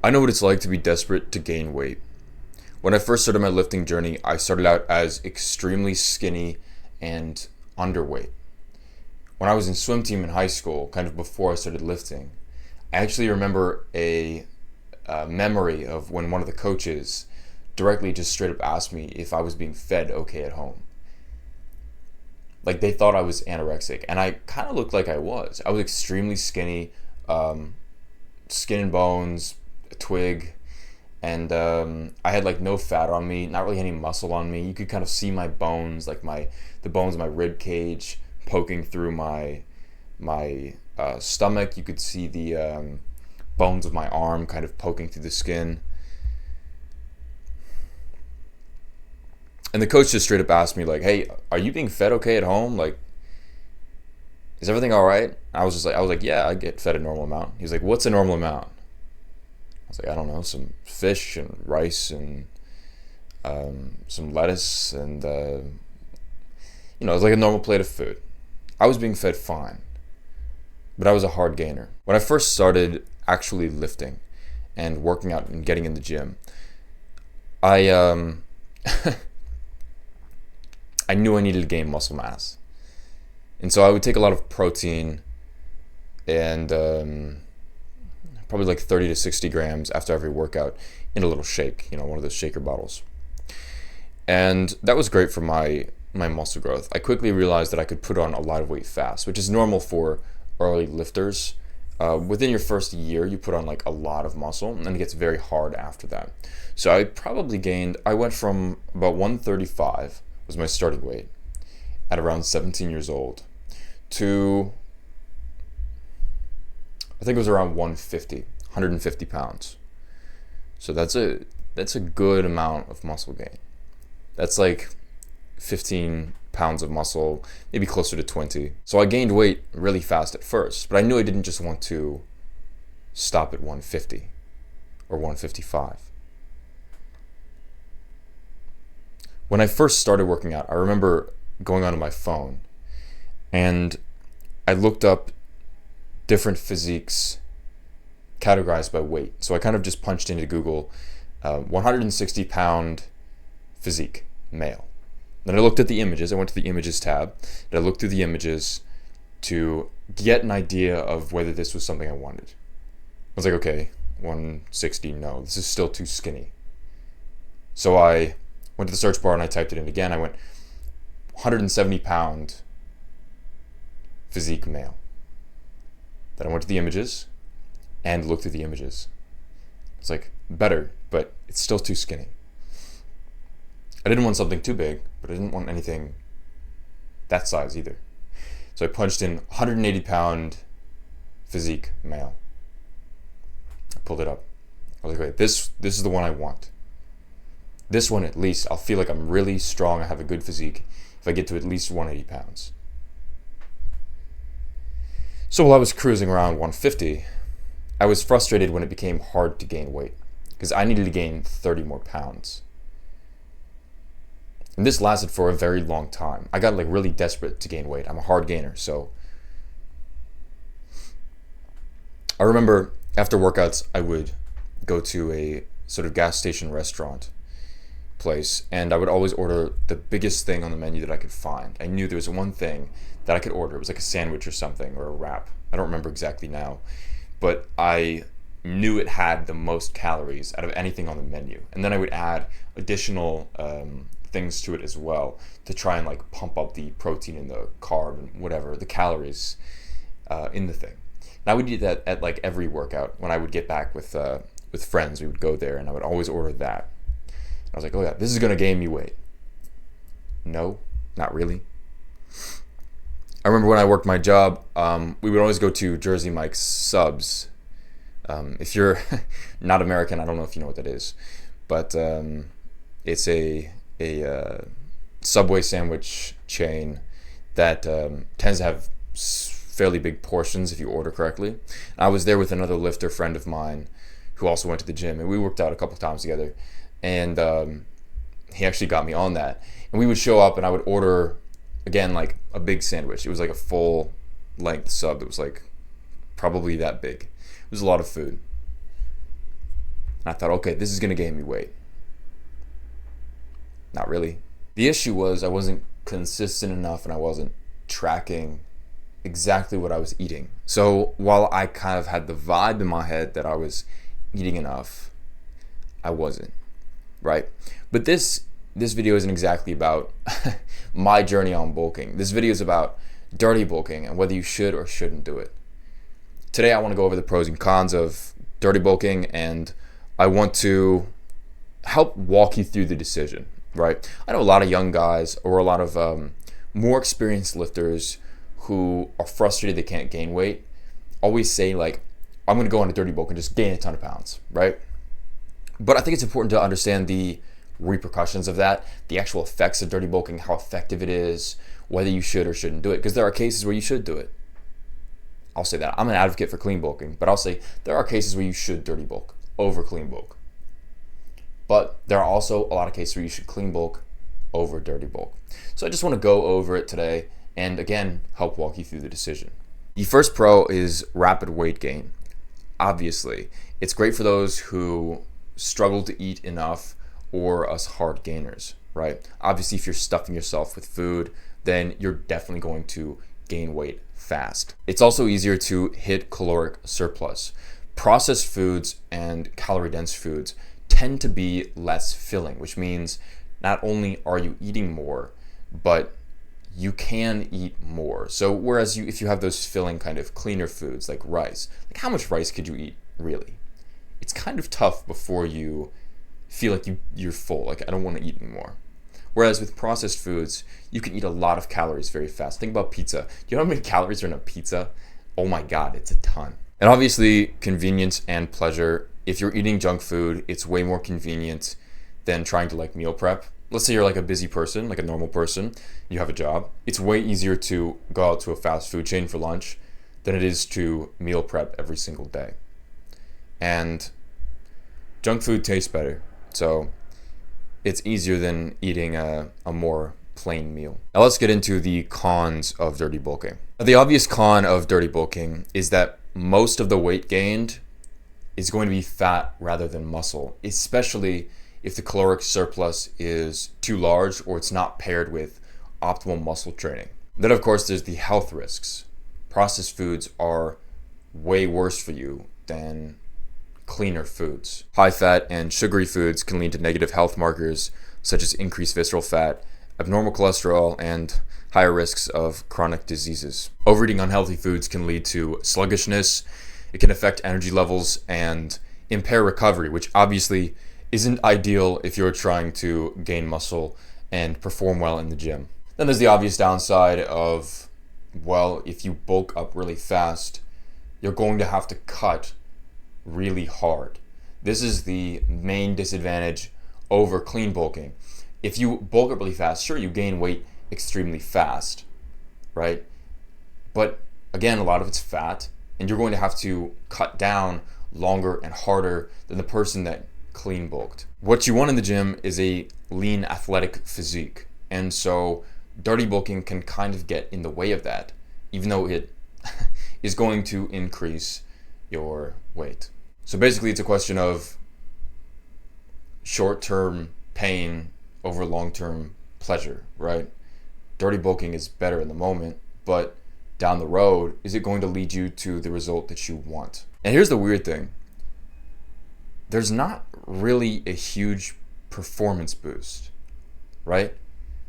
I know what it's like to be desperate to gain weight. When I first started my lifting journey, I started out as extremely skinny and underweight. When I was in swim team in high school, kind of before I started lifting, I actually remember a memory of when one of the coaches directly just straight up asked me if I was being fed okay at home. Like they thought I was anorexic, and I kind of looked like I was. I was extremely skinny, skin and bones, a twig, and I had like no fat on me, not really any muscle on me. You could kind of see my bones, like the bones of my rib cage poking through my stomach. You could see the bones of my arm kind of poking through the skin. And the coach just straight up asked me like, "Hey, are you being fed okay at home? Like, is everything all right?" I was like, "Yeah, I get fed a normal amount." He was like, "What's a normal amount?" I was like, "I don't know, some fish and rice and some lettuce and it was like a normal plate of food." I was being fed fine, but I was a hard gainer. When I first started actually lifting and working out and getting in the gym, I I knew I needed to gain muscle mass. And so I would take a lot of protein and probably like 30 to 60 grams after every workout in a little shake, one of those shaker bottles. And that was great for my muscle growth. I quickly realized that I could put on a lot of weight fast, which is normal for early lifters. Within your first year, you put on like a lot of muscle, and it gets very hard after that. So I went from about 135 was my starting weight at around 17 years old to, I think it was around 150 pounds. So that's a good amount of muscle gain. That's like 15 pounds of muscle, maybe closer to 20. So I gained weight really fast at first, but I knew I didn't just want to stop at 150 or 155. When I first started working out, I remember going onto my phone and I looked up different physiques categorized by weight. So I kind of just punched into Google 160 pound physique, male. Then I looked at the images. I went to the images tab and I looked through the images to get an idea of whether this was something I wanted. I was like, okay, 160, no, this is still too skinny. So I went to the search bar and I typed it in again. I went 170 pound physique male. Then I went to the images and looked through the images. It's like, better, but it's still too skinny. I didn't want something too big, but I didn't want anything that size either. So I punched in 180 pound physique male. I pulled it up. I was like, wait, this is the one I want. This one, at least, I'll feel like I'm really strong. I have a good physique if I get to at least 180 pounds. So while I was cruising around 150, I was frustrated when it became hard to gain weight because I needed to gain 30 more pounds. And this lasted for a very long time. I got like really desperate to gain weight. I'm a hard gainer, so I remember after workouts, I would go to a sort of gas station restaurant place and I would always order the biggest thing on the menu that I could find. I knew there was one thing that I could order. It was like a sandwich or something or a wrap. I don't remember exactly now, but I knew it had the most calories out of anything on the menu. And then I would add additional things to it as well to try and like pump up the protein and the carb and whatever, the calories in the thing. And I would do that at like every workout. When I would get back with friends, we would go there and I would always order that. I was like, oh yeah, this is going to gain me weight. No, not really. I remember when I worked my job, we would always go to Jersey Mike's Subs. If you're not American, I don't know if you know what that is, but it's a Subway sandwich chain that tends to have fairly big portions if you order correctly. I was there with another lifter friend of mine who also went to the gym, and we worked out a couple times together. And he actually got me on that. And we would show up and I would order, again, like a big sandwich. It was like a full length sub that was like probably that big. It was a lot of food. And I thought, okay, this is going to gain me weight. Not really. The issue was I wasn't consistent enough and I wasn't tracking exactly what I was eating. So while I kind of had the vibe in my head that I was eating enough, I wasn't, right? But this video isn't exactly about my journey on bulking. This video is about dirty bulking and whether you should or shouldn't do it. Today I want to go over the pros and cons of dirty bulking, and I want to help walk you through the decision, right? I know a lot of young guys or a lot of more experienced lifters who are frustrated they can't gain weight always say, like, I'm going to go on a dirty bulk and just gain a ton of pounds, right? But I think it's important to understand the repercussions of that, the actual effects of dirty bulking, how effective it is, whether you should or shouldn't do it, because there are cases where you should do it. I'll say that. I'm an advocate for clean bulking, but I'll say there are cases where you should dirty bulk over clean bulk. But there are also a lot of cases where you should clean bulk over dirty bulk. So I just want to go over it today and again help walk you through the decision. The first pro is rapid weight gain. Obviously, it's great for those who struggle to eat enough or us hard gainers, right? Obviously, if you're stuffing yourself with food, then you're definitely going to gain weight fast. It's also easier to hit caloric surplus. Processed foods and calorie-dense foods tend to be less filling, which means not only are you eating more, but you can eat more. So whereas if you have those filling kind of cleaner foods like rice, like how much rice could you eat really? It's kind of tough before you feel like you're full, like I don't want to eat anymore. Whereas with processed foods, you can eat a lot of calories very fast. Think about pizza. Do you know how many calories are in a pizza? Oh my God, it's a ton. And obviously convenience and pleasure. If you're eating junk food, it's way more convenient than trying to like meal prep. Let's say you're like a busy person, like a normal person, you have a job. It's way easier to go out to a fast food chain for lunch than it is to meal prep every single day. And junk food tastes better, so it's easier than eating a more plain meal. Now let's get into the cons of dirty bulking. The obvious con of dirty bulking is that most of the weight gained is going to be fat rather than muscle, especially if the caloric surplus is too large or it's not paired with optimal muscle training. Then of course there's the health risks. Processed foods are way worse for you than cleaner foods. High fat and sugary foods can lead to negative health markers such as increased visceral fat, abnormal cholesterol, and higher risks of chronic diseases. Overeating unhealthy foods can lead to sluggishness. It can affect energy levels and impair recovery, which obviously isn't ideal if you're trying to gain muscle and perform well in the gym. Then there's the obvious downside of, well, if you bulk up really fast, you're going to have to cut really hard. This is the main disadvantage over clean bulking. If you bulk up really fast, sure, you gain weight extremely fast, right? But again, a lot of it's fat, and you're going to have to cut down longer and harder than the person that clean bulked. What you want in the gym is a lean athletic physique, and so dirty bulking can kind of get in the way of that, even though it is going to increase your weight. So basically it's a question of short-term pain over long-term pleasure, right? Dirty bulking is better in the moment, but down the road, is it going to lead you to the result that you want? And here's the weird thing. There's not really a huge performance boost, right?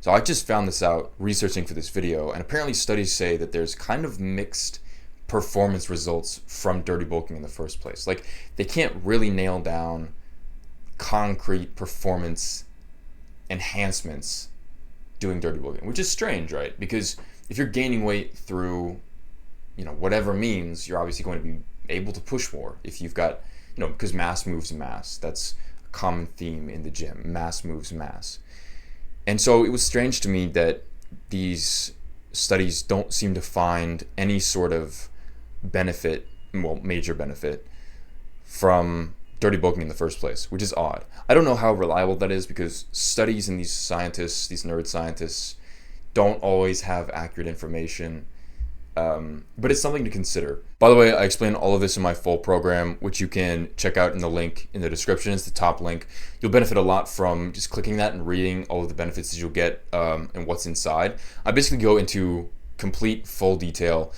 So I just found this out researching for this video, and apparently studies say that there's kind of mixed performance results from dirty bulking in the first place. Like, they can't really nail down concrete performance enhancements doing dirty bulking, which is strange, right? Because if you're gaining weight through, whatever means, you're obviously going to be able to push more if you've got, because mass moves mass. That's a common theme in the gym. Mass moves mass. And so it was strange to me that these studies don't seem to find any sort of benefit, major benefit, from dirty bulking in the first place, which is odd. I don't know how reliable that is because studies and these nerd scientists, don't always have accurate information. But it's something to consider. By the way, I explain all of this in my full program, which you can check out in the link in the description. It's the top link. You'll benefit a lot from just clicking that and reading all of the benefits that you'll get and what's inside. I basically go into complete full detail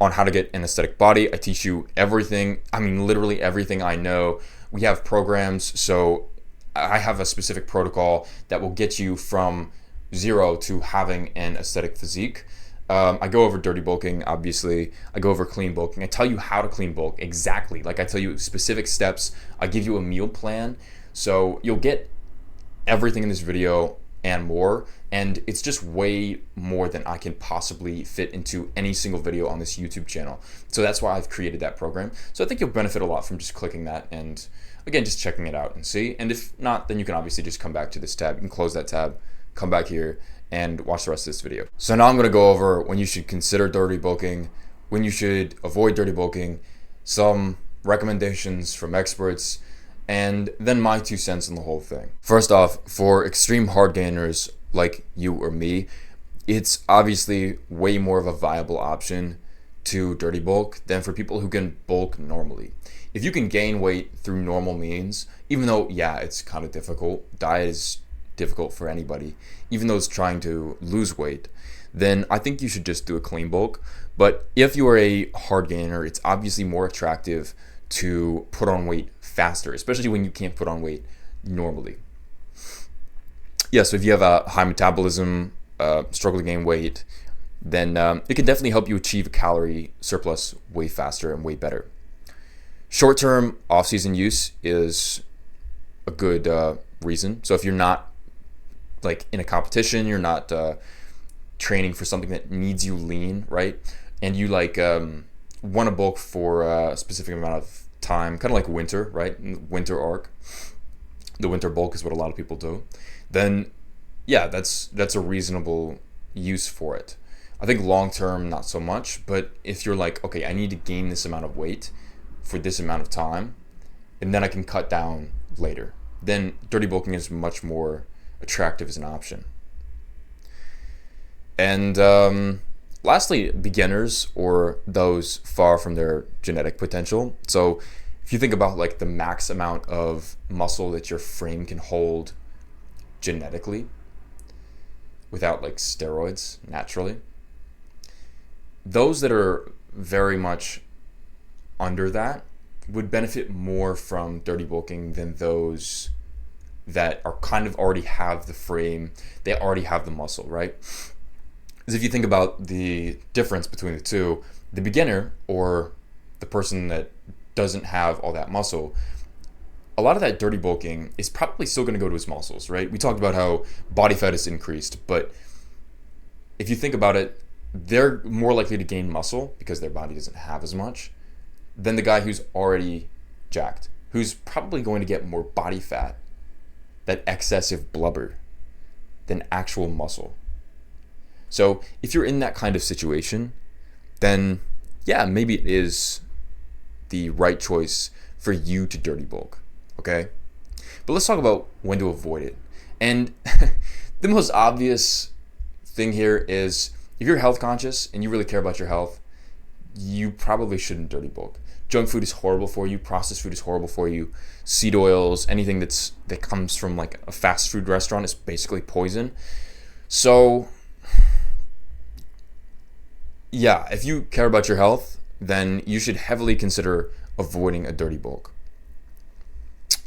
on how to get an aesthetic body. I teach you everything. I mean, literally everything I know. We have programs, so I have a specific protocol that will get you from zero to having an aesthetic physique. I go over dirty bulking, obviously. I go over clean bulking. I tell you how to clean bulk exactly. Like I tell you specific steps. I give you a meal plan. So you'll get everything in this video and more. And it's just way more than I can possibly fit into any single video on this YouTube channel. So that's why I've created that program. So I think you'll benefit a lot from just clicking that and, again, just checking it out and see. And if not, then you can obviously just come back to this tab. You can close that tab, come back here, and watch the rest of this video. So now I'm going to go over when you should consider dirty bulking, when you should avoid dirty bulking, some recommendations from experts, and then my 2 cents on the whole thing. First off, for extreme hard gainers like you or me, it's obviously way more of a viable option to dirty bulk than for people who can bulk normally. If you can gain weight through normal means, even though, yeah, it's kind of difficult, diet is difficult for anybody, even those trying to lose weight, then I think you should just do a clean bulk. But if you are a hard gainer, it's obviously more attractive to put on weight faster, especially when you can't put on weight normally. Yeah, so if you have a high metabolism, struggle to gain weight, then it can definitely help you achieve a calorie surplus way faster and way better. Short-term off-season use is a good reason. So if you're not like in a competition, you're not training for something that needs you lean, right? And you like want to bulk for a specific amount of time, kind of like winter, right? Winter arc. The winter bulk is what a lot of people do. Then, yeah, that's a reasonable use for it. I think long term, not so much. But if you're like, okay, I need to gain this amount of weight for this amount of time, and then I can cut down later, then dirty bulking is much more attractive as an option. And lastly, beginners or those far from their genetic potential. So if you think about like the max amount of muscle that your frame can hold genetically without like steroids naturally, those that are very much under that would benefit more from dirty bulking than those that are kind of already have the frame, they already have the muscle, right? Because if you think about the difference between the two, the beginner or the person that doesn't have all that muscle, a lot of that dirty bulking is probably still going to go to his muscles, right? We talked about how body fat is increased, but if you think about it, they're more likely to gain muscle because their body doesn't have as much than the guy who's already jacked, who's probably going to get more body fat, that excessive blubber, than actual muscle. So if you're in that kind of situation, then yeah, maybe it is the right choice for you to dirty bulk, okay? But let's talk about when to avoid it. And the most obvious thing here is if you're health conscious and you really care about your health, you probably shouldn't dirty bulk. Junk food is horrible for you. Processed food is horrible for you. Seed oils, anything that comes from like a fast food restaurant is basically poison. So yeah, if you care about your health, then you should heavily consider avoiding a dirty bulk.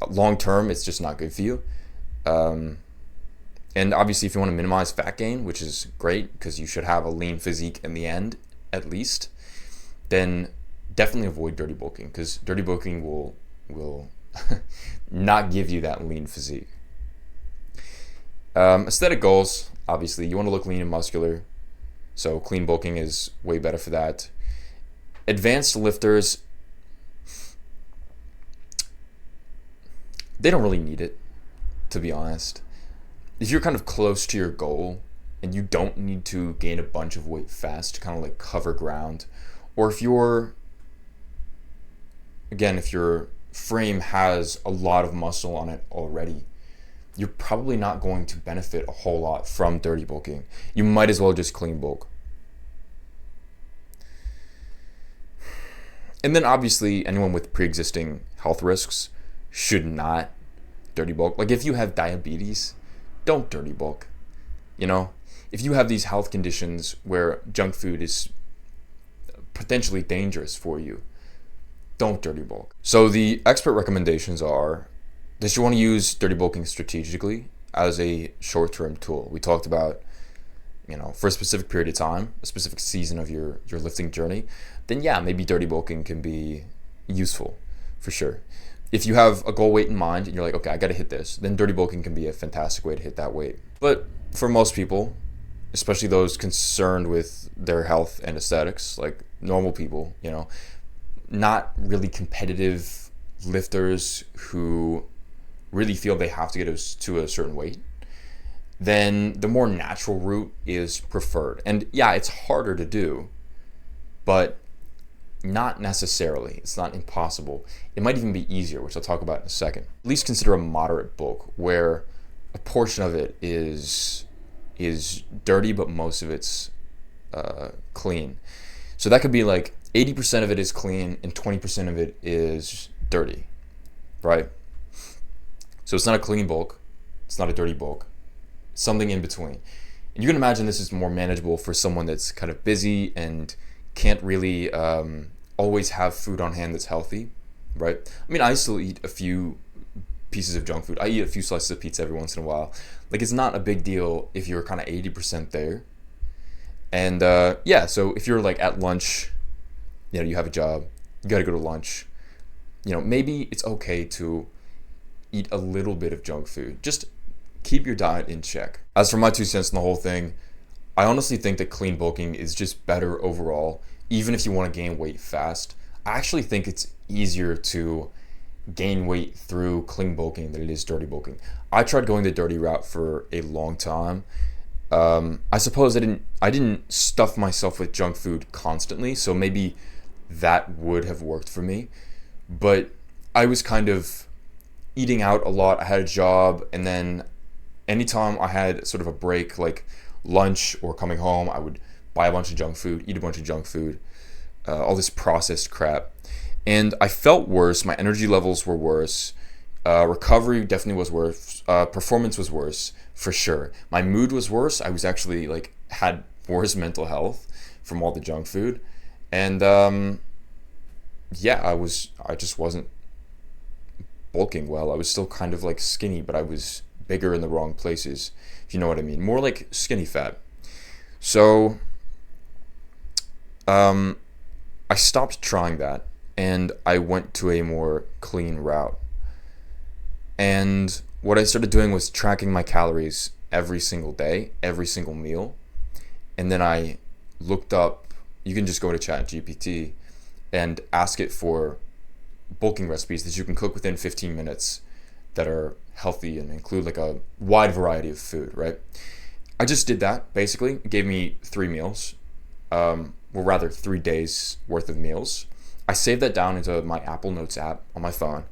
Long term, it's just not good for you. And obviously, if you want to minimize fat gain, which is great because you should have a lean physique in the end, at least, then definitely avoid dirty bulking because dirty bulking will not give you that lean physique. Aesthetic goals, obviously, you want to look lean and muscular, so clean bulking is way better for that. Advanced lifters, they don't really need it, to be honest. If you're kind of close to your goal and you don't need to gain a bunch of weight fast to kind of like cover ground, or if your frame has a lot of muscle on it already, you're probably not going to benefit a whole lot from dirty bulking. You might as well just clean bulk. And then obviously anyone with pre-existing health risks should not dirty bulk. Like if you have diabetes, don't dirty bulk. You know, if you have these health conditions where junk food is potentially dangerous for you, don't dirty bulk. So the expert recommendations are that you want to use dirty bulking strategically as a short-term tool. We talked about, for a specific period of time, a specific season of your lifting journey, then yeah, maybe dirty bulking can be useful for sure. If you have a goal weight in mind and you're like, okay, I got to hit this, then dirty bulking can be a fantastic way to hit that weight. But for most people, especially those concerned with their health and aesthetics, like normal people, not really competitive lifters who really feel they have to get to a certain weight, then the more natural route is preferred. And yeah, it's harder to do, but not necessarily. It's not impossible. It might even be easier, which I'll talk about in a second. At least consider a moderate bulk where a portion of it is dirty, but most of it's clean. So that could be like 80% of it is clean and 20% of it is dirty, right? So it's not a clean bulk, it's not a dirty bulk, something in between. And you can imagine this is more manageable for someone that's kind of busy and can't really always have food on hand that's healthy, right? I mean, I still eat a few pieces of junk food. I eat a few slices of pizza every once in a while. Like, it's not a big deal if you're kind of 80% there. And yeah, so if you're like at lunch, you have a job, you got to go to lunch, maybe it's okay to eat a little bit of junk food. Just keep your diet in check. As for my 2 cents in the whole thing, I honestly think that clean bulking is just better overall, even if you want to gain weight fast. I actually think it's easier to gain weight through clean bulking than it is dirty bulking. I tried going the dirty route for a long time. I suppose I didn't stuff myself with junk food constantly, so maybe that would have worked for me. But I was kind of eating out a lot. I had a job, and then anytime I had sort of a break, like lunch or coming home, I would buy a bunch of junk food, eat a bunch of junk food, all this processed crap. And I felt worse. My energy levels were worse. Recovery definitely was worse. Performance was worse, for sure. My mood was worse. I was actually had worse mental health from all the junk food. And yeah, I just wasn't bulking well. I was still kind of skinny, but I was bigger in the wrong places, if you know what I mean. More like skinny fat. So I stopped trying that, and I went to a more clean route. And what I started doing was tracking my calories every single day, every single meal. And then I looked up, you can just go to ChatGPT and ask it for bulking recipes that you can cook within 15 minutes that are healthy and include a wide variety of food, right? I just did that, basically. It gave me 3 meals, or rather 3 days worth of meals. I saved that down into my Apple Notes app on my phone,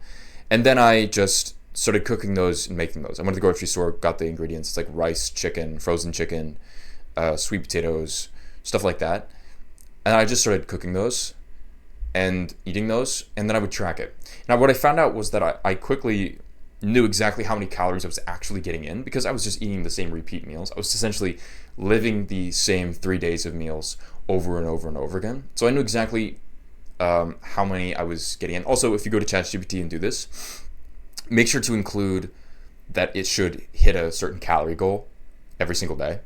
and then I just started cooking those and making those. I went to the grocery store, got the ingredients. It's like rice, chicken, frozen chicken, sweet potatoes, stuff like that. And I just started cooking those and eating those, and then I would track it. Now, what I found out was that I quickly knew exactly how many calories I was actually getting in because I was just eating the same repeat meals. I was essentially living the same 3 days of meals over and over and over again. So I knew exactly how many I was getting in. Also, if you go to ChatGPT and do this, make sure to include that it should hit a certain calorie goal every single day.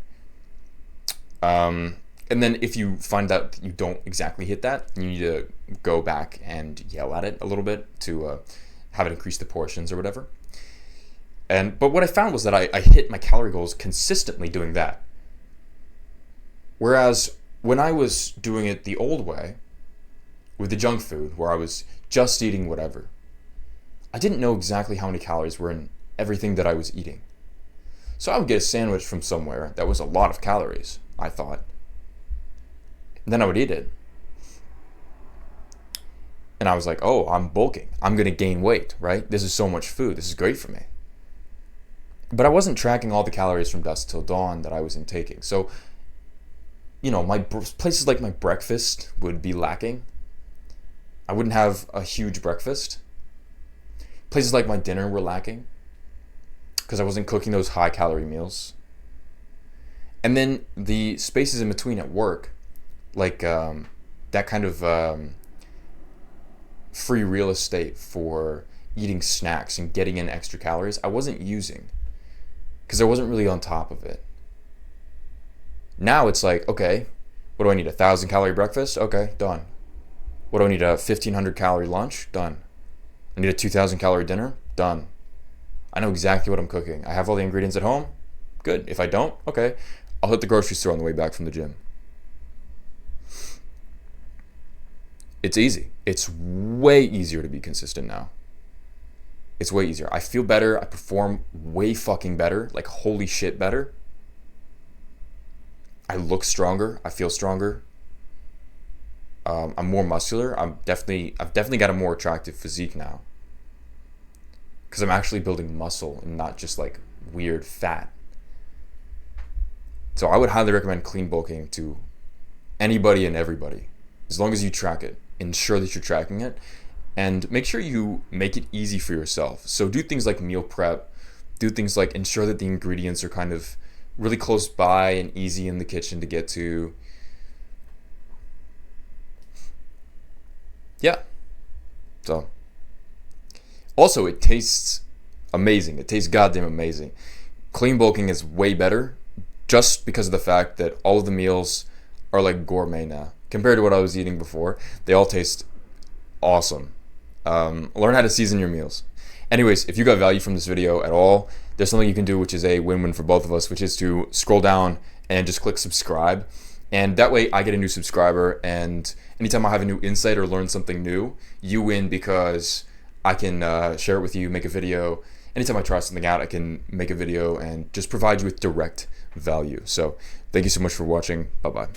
And then if you find out that you don't exactly hit that, you need to go back and yell at it a little bit to have it increase the portions or whatever. But what I found was that I hit my calorie goals consistently doing that. Whereas when I was doing it the old way, with the junk food, where I was just eating whatever, I didn't know exactly how many calories were in everything that I was eating. So I would get a sandwich from somewhere that was a lot of calories, I thought. And then I would eat it. And I was like, oh, I'm bulking. I'm going to gain weight, right? This is so much food. This is great for me. But I wasn't tracking all the calories from dusk till dawn that I was intaking. So, my places like my breakfast would be lacking. I wouldn't have a huge breakfast. Places like my dinner were lacking because I wasn't cooking those high calorie meals. And then the spaces in between at work, like that kind of free real estate for eating snacks and getting in extra calories, I wasn't using because I wasn't really on top of it. Now it's like, okay, what do I need? 1,000 calorie breakfast? Okay, done. What do I need? A 1,500 calorie lunch? Done. I need a 2,000 calorie dinner? Done. I know exactly what I'm cooking. I have all the ingredients at home? Good. If I don't, okay, I'll hit the grocery store on the way back from the gym. It's easy. It's way easier to be consistent now. It's way easier. I feel better. I perform way fucking better. Like, holy shit better. I look stronger. I feel stronger. I'm more muscular. I've definitely got a more attractive physique now. Because I'm actually building muscle and not just like weird fat. So I would highly recommend clean bulking to anybody and everybody. As long as you track it. Ensure that you're tracking it. And make sure you make it easy for yourself. So do things like meal prep. Do things like ensure that the ingredients are kind of really close by and easy in the kitchen to get to. Yeah. So. Also, it tastes amazing. It tastes goddamn amazing. Clean bulking is way better just because of the fact that all of the meals are like gourmet now. Compared to what I was eating before, they all taste awesome. Learn how to season your meals. Anyways, if you got value from this video at all, there's something you can do which is a win-win for both of us, which is to scroll down and just click subscribe. And that way I get a new subscriber, and anytime I have a new insight or learn something new, you win because I can share it with you, make a video. Anytime I try something out, I can make a video and just provide you with direct value. So thank you so much for watching. Bye-bye.